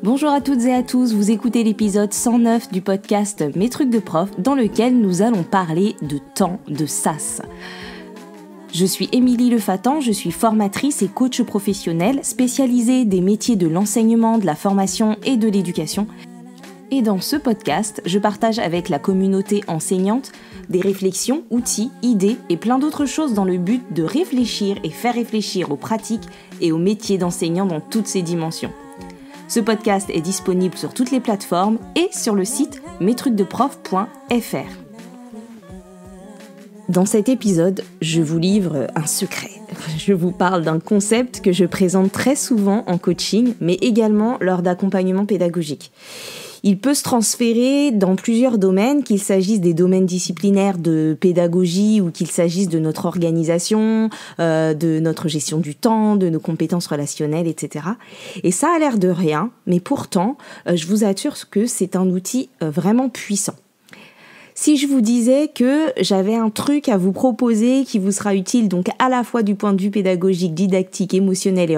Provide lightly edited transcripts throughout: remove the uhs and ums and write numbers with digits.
Bonjour à toutes et à tous, vous écoutez l'épisode 109 du podcast Mes trucs de prof dans lequel nous allons parler de temps de SAS. Je suis Émilie Lefatan, je suis formatrice et coach professionnelle spécialisée des métiers de l'enseignement, de la formation et de l'éducation. Et dans ce podcast, je partage avec la communauté enseignante des réflexions, outils, idées et plein d'autres choses dans le but de réfléchir et faire réfléchir aux pratiques et aux métiers d'enseignant dans toutes ses dimensions. Ce podcast est disponible sur toutes les plateformes et sur le site mestrucsdeprof.fr. Dans cet épisode, je vous livre un secret. Je vous parle d'un concept que je présente très souvent en coaching, mais également lors d'accompagnement pédagogique. Il peut se transférer dans plusieurs domaines, qu'il s'agisse des domaines disciplinaires de pédagogie ou qu'il s'agisse de notre organisation, de notre gestion du temps, de nos compétences relationnelles, etc. Et ça a l'air de rien, mais pourtant, je vous assure que c'est un outil vraiment puissant. Si je vous disais que j'avais un truc à vous proposer qui vous sera utile donc à la fois du point de vue pédagogique, didactique, émotionnel et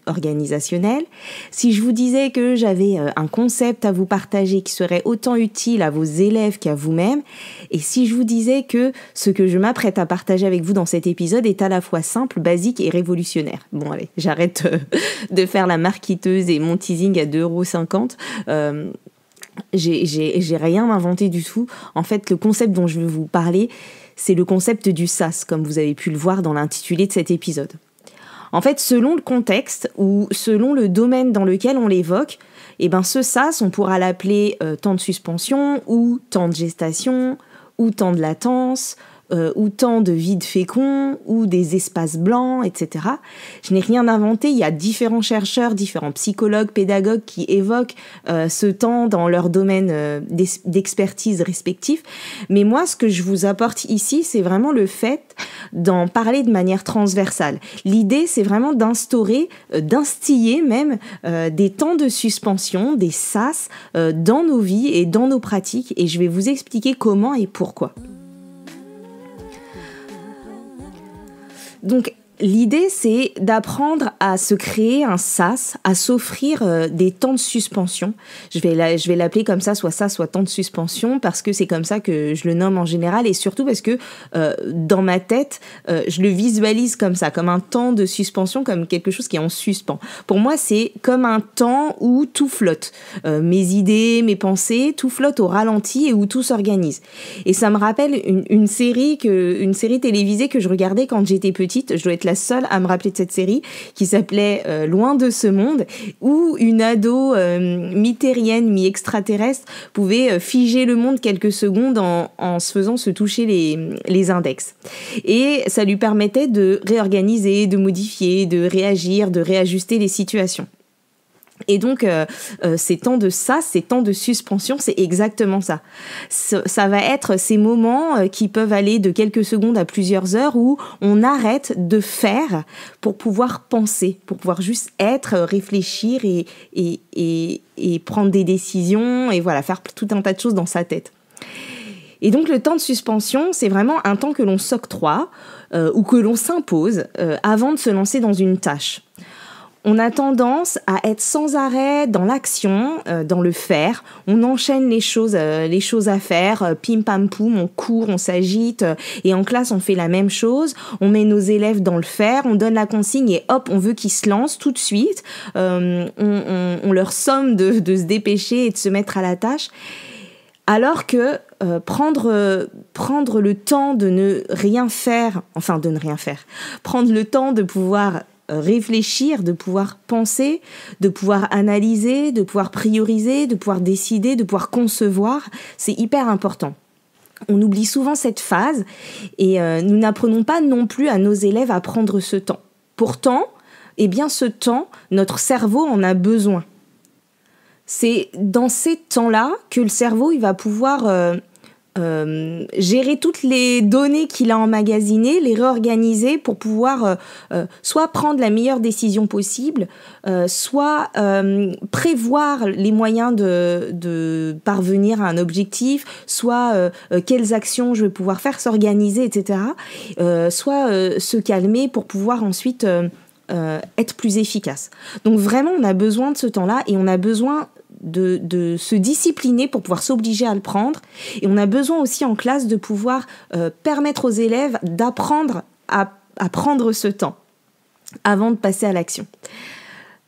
organisationnel, si je vous disais que j'avais un concept à vous partager qui serait autant utile à vos élèves qu'à vous-même, et si je vous disais que ce que je m'apprête à partager avec vous dans cet épisode est à la fois simple, basique et révolutionnaire. Bon allez, j'arrête de faire la marketeuse et mon teasing à 2,50 €. J'ai rien inventé du tout. En fait, le concept dont je vais vous parler, c'est le concept du SAS, comme vous avez pu le voir dans l'intitulé de cet épisode. En fait, selon le contexte ou selon le domaine dans lequel on l'évoque, ce SAS, on pourra l'appeler temps de suspension ou temps de gestation ou temps de latence, ou temps de vide fécond, ou des espaces blancs, etc. Je n'ai rien inventé, il y a différents chercheurs, différents psychologues, pédagogues qui évoquent ce temps dans leur domaine d'expertise respectif. Mais moi, ce que je vous apporte ici, c'est vraiment le fait d'en parler de manière transversale. L'idée, c'est vraiment d'instiller même des temps de suspension, des SAS, dans nos vies et dans nos pratiques, et je vais vous expliquer comment et pourquoi. Donc, l'idée, c'est d'apprendre à se créer un SAS, à s'offrir des temps de suspension. Je vais l'appeler comme ça, soit SAS, soit temps de suspension, parce que c'est comme ça que je le nomme en général, et surtout parce que dans ma tête, je le visualise comme ça, comme un temps de suspension, comme quelque chose qui est en suspens. Pour moi, c'est comme un temps où tout flotte. Mes idées, mes pensées, tout flotte au ralenti et où tout s'organise. Et ça me rappelle une série télévisée que je regardais quand j'étais petite. Je dois être la seule à me rappeler de cette série qui s'appelait Loin de ce monde, où une ado mi-terrienne, mi-extraterrestre pouvait figer le monde quelques secondes en se faisant se toucher les index. Et ça lui permettait de réorganiser, de modifier, de réagir, de réajuster les situations. Et donc, ces temps de SAS, ces temps de suspension, c'est exactement ça. Ça va être ces moments qui peuvent aller de quelques secondes à plusieurs heures où on arrête de faire pour pouvoir penser, pour pouvoir juste être, réfléchir et prendre des décisions et voilà, faire tout un tas de choses dans sa tête. Et donc, le temps de suspension, c'est vraiment un temps que l'on s'octroie ou que l'on s'impose avant de se lancer dans une tâche. On a tendance à être sans arrêt dans l'action, dans le faire. On enchaîne les choses à faire, pim pam poum, on court, on s'agite, et en classe on fait la même chose. On met nos élèves dans le faire, on donne la consigne et hop, on veut qu'ils se lancent tout de suite. On leur somme de se dépêcher et de se mettre à la tâche. Alors que prendre le temps de ne rien faire, prendre le temps de pouvoir réfléchir, de pouvoir penser, de pouvoir analyser, de pouvoir prioriser, de pouvoir décider, de pouvoir concevoir, c'est hyper important. On oublie souvent cette phase et nous n'apprenons pas non plus à nos élèves à prendre ce temps. Pourtant, ce temps, notre cerveau en a besoin. C'est dans ces temps-là que le cerveau il va pouvoir gérer toutes les données qu'il a emmagasinées, les réorganiser pour pouvoir soit prendre la meilleure décision possible, soit prévoir les moyens de parvenir à un objectif, soit quelles actions je vais pouvoir faire, s'organiser, etc. Soit se calmer pour pouvoir ensuite être plus efficace. Donc vraiment, on a besoin de ce temps-là et on a besoin de se discipliner pour pouvoir s'obliger à le prendre. Et on a besoin aussi en classe de pouvoir permettre aux élèves d'apprendre à prendre ce temps avant de passer à l'action.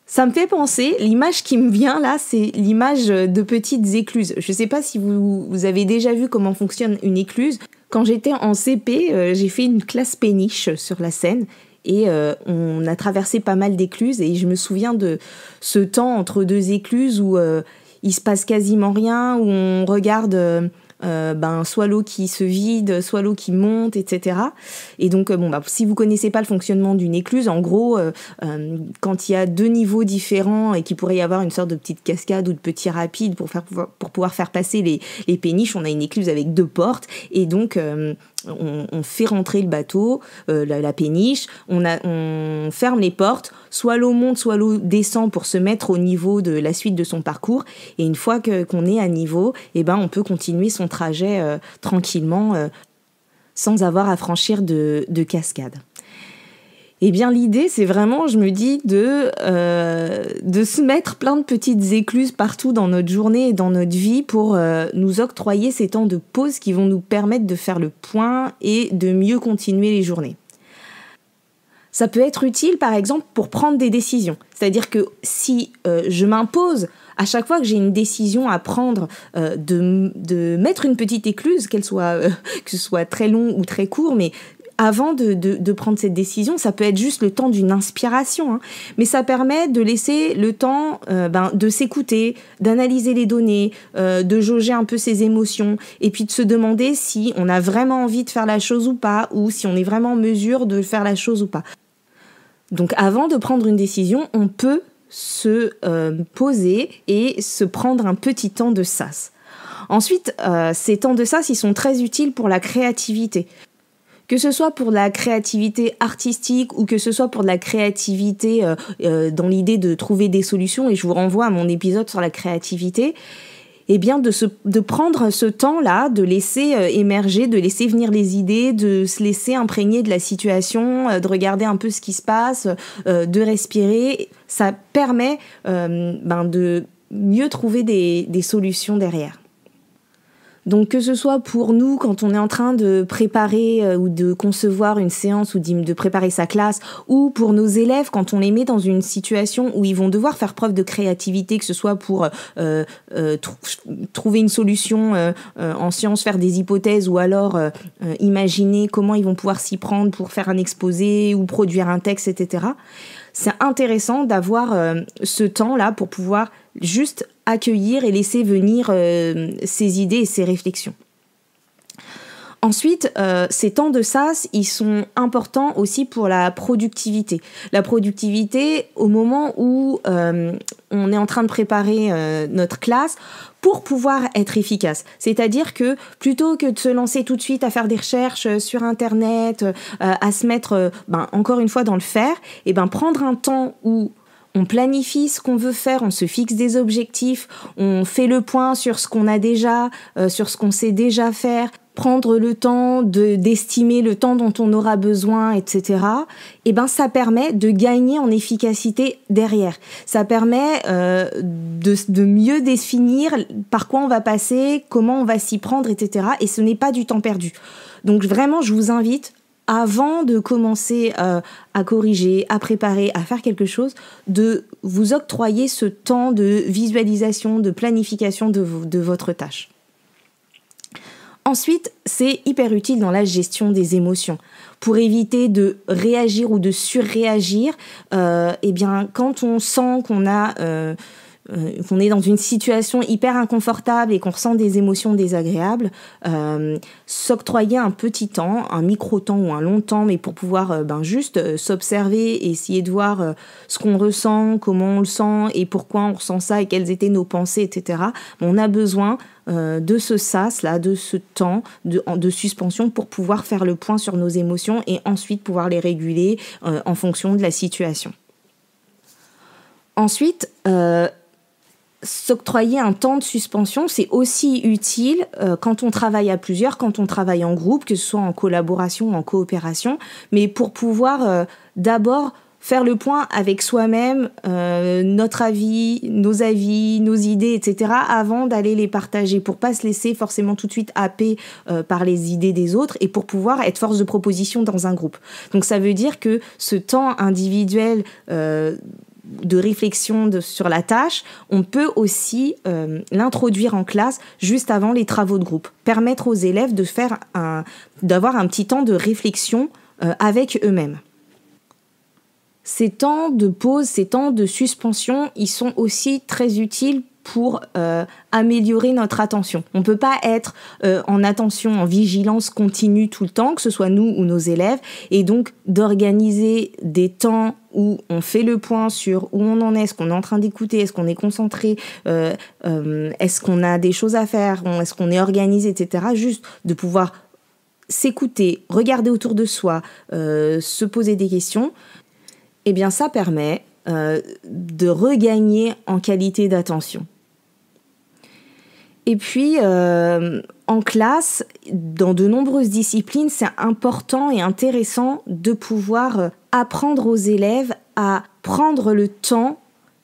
Ça me fait penser, l'image qui me vient là, c'est l'image de petites écluses. Je ne sais pas si vous avez déjà vu comment fonctionne une écluse. Quand j'étais en CP, j'ai fait une classe péniche sur la Seine et on a traversé pas mal d'écluses et je me souviens de ce temps entre deux écluses où il se passe quasiment rien, où on regarde soit l'eau qui se vide, soit l'eau qui monte, etc. Et donc, si vous connaissez pas le fonctionnement d'une écluse, en gros, quand il y a deux niveaux différents et qu'il pourrait y avoir une sorte de petite cascade ou de petit rapide pour pouvoir faire passer les péniches, on a une écluse avec deux portes et donc on fait rentrer le bateau, la péniche, on ferme les portes, soit l'eau monte, soit l'eau descend pour se mettre au niveau de la suite de son parcours. Et une fois qu'on est à niveau, on peut continuer son trajet tranquillement sans avoir à franchir de cascade. Eh bien, l'idée, c'est vraiment, je me dis, de se mettre plein de petites écluses partout dans notre journée et dans notre vie pour nous octroyer ces temps de pause qui vont nous permettre de faire le point et de mieux continuer les journées. Ça peut être utile, par exemple, pour prendre des décisions. C'est-à-dire que si je m'impose à chaque fois que j'ai une décision à prendre de mettre une petite écluse, que ce soit très long ou très court, mais avant de prendre cette décision, ça peut être juste le temps d'une inspiration, mais ça permet de laisser le temps de s'écouter, d'analyser les données, de jauger un peu ses émotions, et puis de se demander si on a vraiment envie de faire la chose ou pas, ou si on est vraiment en mesure de faire la chose ou pas. Donc avant de prendre une décision, on peut se poser et se prendre un petit temps de sas. Ensuite, ces temps de sas, ils sont très utiles pour la créativité. Que ce soit pour la créativité artistique ou que ce soit pour de la créativité dans l'idée de trouver des solutions, et je vous renvoie à mon épisode sur la créativité, de prendre ce temps-là, de laisser émerger, de laisser venir les idées, de se laisser imprégner de la situation, de regarder un peu ce qui se passe, de respirer, ça permet de mieux trouver des solutions derrière. Donc que ce soit pour nous quand on est en train de préparer ou de concevoir une séance ou de préparer sa classe, ou pour nos élèves quand on les met dans une situation où ils vont devoir faire preuve de créativité, que ce soit pour trouver une solution en sciences, faire des hypothèses, ou alors imaginer comment ils vont pouvoir s'y prendre pour faire un exposé ou produire un texte, etc. C'est intéressant d'avoir ce temps-là pour pouvoir juste accueillir et laisser venir ses idées et ses réflexions. Ensuite, ces temps de sas, ils sont importants aussi pour la productivité. La productivité au moment où on est en train de préparer notre classe pour pouvoir être efficace. C'est-à-dire que plutôt que de se lancer tout de suite à faire des recherches sur Internet, à se mettre encore une fois dans le faire, prendre un temps où on planifie ce qu'on veut faire, on se fixe des objectifs, on fait le point sur ce qu'on a déjà, sur ce qu'on sait déjà faire, prendre le temps d'estimer le temps dont on aura besoin, etc. Ça permet de gagner en efficacité derrière. Ça permet de mieux définir par quoi on va passer, comment on va s'y prendre, etc. Et ce n'est pas du temps perdu. Donc vraiment, je vous invite, avant de commencer à corriger, à préparer, à faire quelque chose, de vous octroyer ce temps de visualisation, de planification de votre tâche. Ensuite, c'est hyper utile dans la gestion des émotions. Pour éviter de réagir ou de surréagir, quand on sent qu'on est dans une situation hyper inconfortable et qu'on ressent des émotions désagréables, s'octroyer un petit temps, un micro-temps ou un long temps, mais pour pouvoir juste s'observer et essayer de voir ce qu'on ressent, comment on le sent et pourquoi on ressent ça et quelles étaient nos pensées, etc. On a besoin de ce sas-là, de ce temps de suspension pour pouvoir faire le point sur nos émotions et ensuite pouvoir les réguler en fonction de la situation. Ensuite, s'octroyer un temps de suspension, c'est aussi utile quand on travaille à plusieurs, quand on travaille en groupe, que ce soit en collaboration ou en coopération, mais pour pouvoir d'abord faire le point avec soi-même, notre avis, nos idées, etc., avant d'aller les partager, pour pas se laisser forcément tout de suite happer par les idées des autres et pour pouvoir être force de proposition dans un groupe. Donc ça veut dire que ce temps individuel de réflexion sur la tâche, on peut aussi l'introduire en classe juste avant les travaux de groupe. Permettre aux élèves d'avoir un petit temps de réflexion avec eux-mêmes. Ces temps de pause, ces temps de suspension, ils sont aussi très utiles pour améliorer notre attention. On ne peut pas être en attention, en vigilance continue tout le temps, que ce soit nous ou nos élèves, et donc d'organiser des temps où on fait le point sur où on en est, est-ce qu'on est en train d'écouter, est-ce qu'on est concentré, est-ce qu'on a des choses à faire, est-ce qu'on est organisé, etc. Juste de pouvoir s'écouter, regarder autour de soi, se poser des questions, eh bien ça permet de regagner en qualité d'attention. Et puis, en classe, dans de nombreuses disciplines, c'est important et intéressant de pouvoir apprendre aux élèves à prendre le temps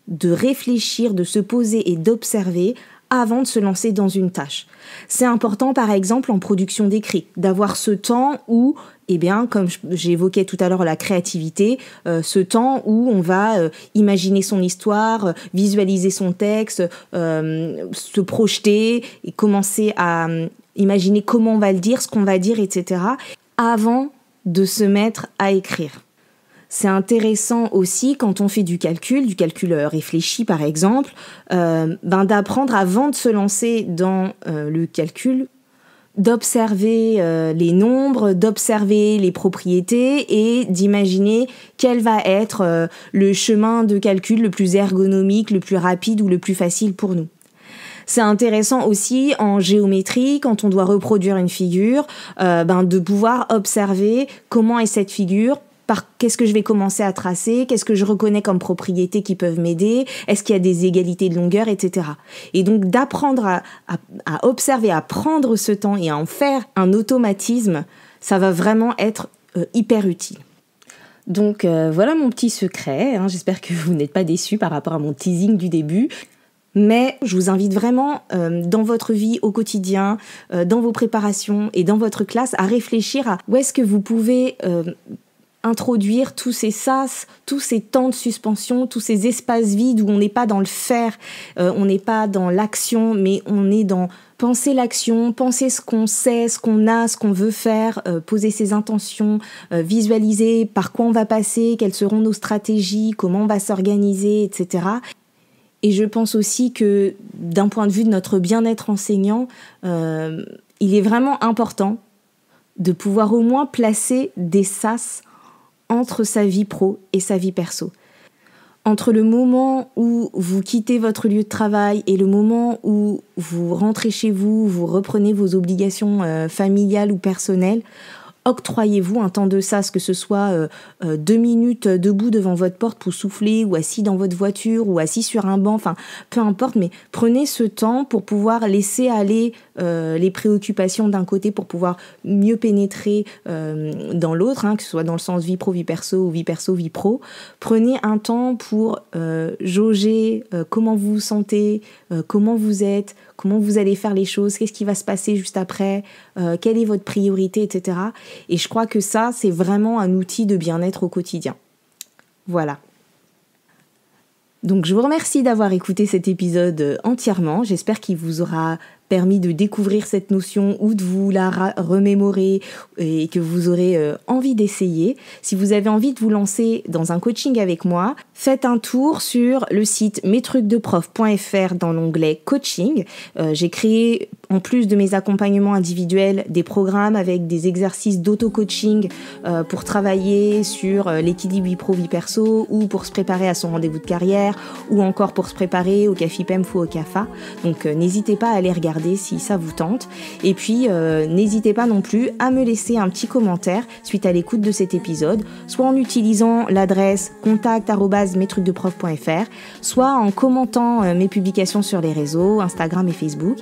de réfléchir, de se poser et d'observer avant de se lancer dans une tâche. C'est important, par exemple, en production d'écrit, d'avoir ce temps où, eh bien, comme j'évoquais tout à l'heure la créativité, ce temps où on va imaginer son histoire, visualiser son texte, se projeter et commencer à imaginer comment on va le dire, ce qu'on va dire, etc., avant de se mettre à écrire. C'est intéressant aussi quand on fait du calcul réfléchi par exemple, d'apprendre avant de se lancer dans le calcul, d'observer les nombres, d'observer les propriétés et d'imaginer quel va être le chemin de calcul le plus ergonomique, le plus rapide ou le plus facile pour nous. C'est intéressant aussi en géométrie, quand on doit reproduire une figure, de pouvoir observer comment est cette figure, qu'est-ce que je vais commencer à tracer, qu'est-ce que je reconnais comme propriétés qui peuvent m'aider, est-ce qu'il y a des égalités de longueur, etc. Et donc d'apprendre à observer, à prendre ce temps et à en faire un automatisme, ça va vraiment être hyper utile. Donc voilà mon petit secret, j'espère que vous n'êtes pas déçus par rapport à mon teasing du début. Mais je vous invite vraiment dans votre vie au quotidien, dans vos préparations et dans votre classe à réfléchir à où est-ce que vous pouvez introduire tous ces sas, tous ces temps de suspension, tous ces espaces vides où on n'est pas dans le faire, on n'est pas dans l'action, mais on est dans penser l'action, penser ce qu'on sait, ce qu'on a, ce qu'on veut faire, poser ses intentions, visualiser par quoi on va passer, quelles seront nos stratégies, comment on va s'organiser, etc. Et je pense aussi que d'un point de vue de notre bien-être enseignant, il est vraiment important de pouvoir au moins placer des sas entre sa vie pro et sa vie perso. Entre le moment où vous quittez votre lieu de travail et le moment où vous rentrez chez vous, vous reprenez vos obligations familiales ou personnelles, octroyez-vous un temps de sas, que ce soit 2 minutes debout devant votre porte pour souffler, ou assis dans votre voiture, ou assis sur un banc, enfin peu importe, mais prenez ce temps pour pouvoir laisser aller les préoccupations d'un côté pour pouvoir mieux pénétrer dans l'autre, que ce soit dans le sens vie pro, vie perso, vie pro. Prenez un temps pour jauger comment vous vous sentez, comment vous êtes, comment vous allez faire les choses, qu'est-ce qui va se passer juste après, quelle est votre priorité, etc. Et je crois que ça, c'est vraiment un outil de bien-être au quotidien. Voilà. Donc je vous remercie d'avoir écouté cet épisode entièrement. J'espère qu'il vous aura permis de découvrir cette notion ou de vous la remémorer et que vous aurez envie d'essayer. Si vous avez envie de vous lancer dans un coaching avec moi, faites un tour sur le site mestrucsdeprof.fr dans l'onglet coaching. J'ai créé, en plus de mes accompagnements individuels, des programmes avec des exercices d'auto-coaching pour travailler sur l'équilibre vie pro, vie perso, ou pour se préparer à son rendez-vous de carrière, ou encore pour se préparer au CAFIPEMF ou au CAFA. Donc n'hésitez pas à aller regarder si ça vous tente. Et puis n'hésitez pas non plus à me laisser un petit commentaire suite à l'écoute de cet épisode, soit en utilisant l'adresse contact@mestrucsdeprof.fr, soit en commentant mes publications sur les réseaux, Instagram et Facebook.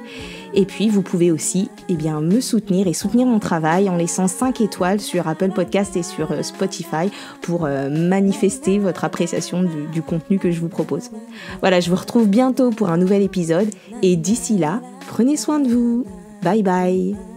Et puis, vous pouvez aussi me soutenir et soutenir mon travail en laissant 5 étoiles sur Apple Podcast et sur Spotify pour manifester votre appréciation du contenu que je vous propose. Voilà, je vous retrouve bientôt pour un nouvel épisode et d'ici là, prenez soin de vous. Bye bye.